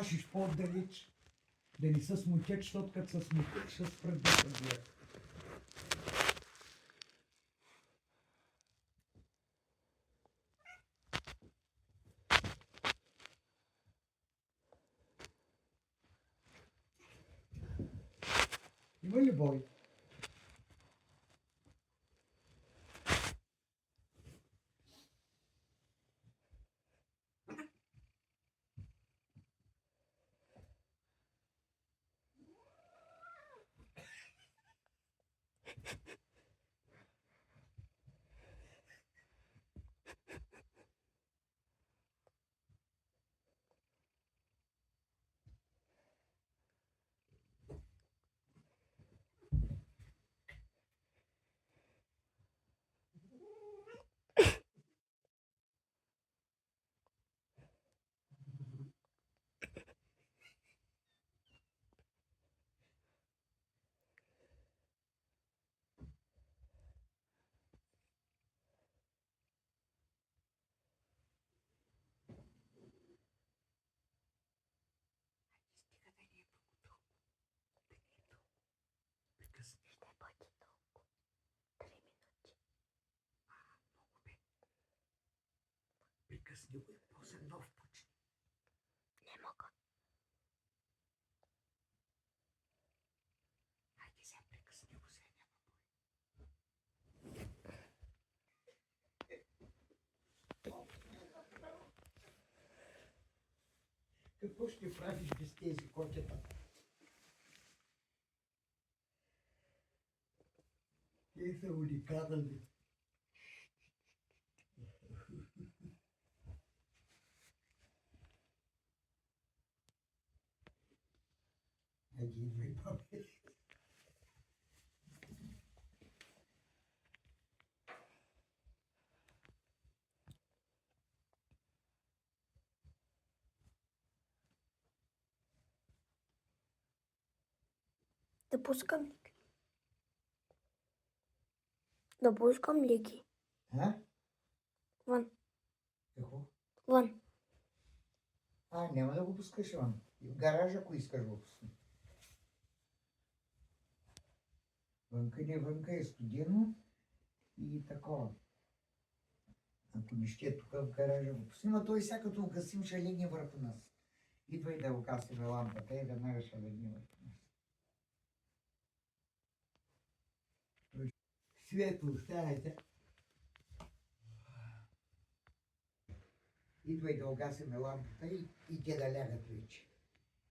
плашиш по-отдалеч. Да не се смутят, защото като се смутят, ще спрат да се гледат. Има ли бой? Прекъсни го и после нов почни. Не мога. Хайде сега прекъсни го, сега няма бой. Какво ще правиш без тези котета? Те са уникални. Хайде, идвай, бабе. Да пускам ли? Да пускам ли ги? А? Вън. Какво? Вън. Няма да го пускаш вън. И в гаража, ако искаш го пусна. Вънка е студено и такова. Ако не ще тук в гаража го пусна, но той сега като угасим ще легне върху нас. Идвай да угасим лампата и веднага ще легне върху нас. Светло, станете. Идвай да угасим лампата и те да лягат вече.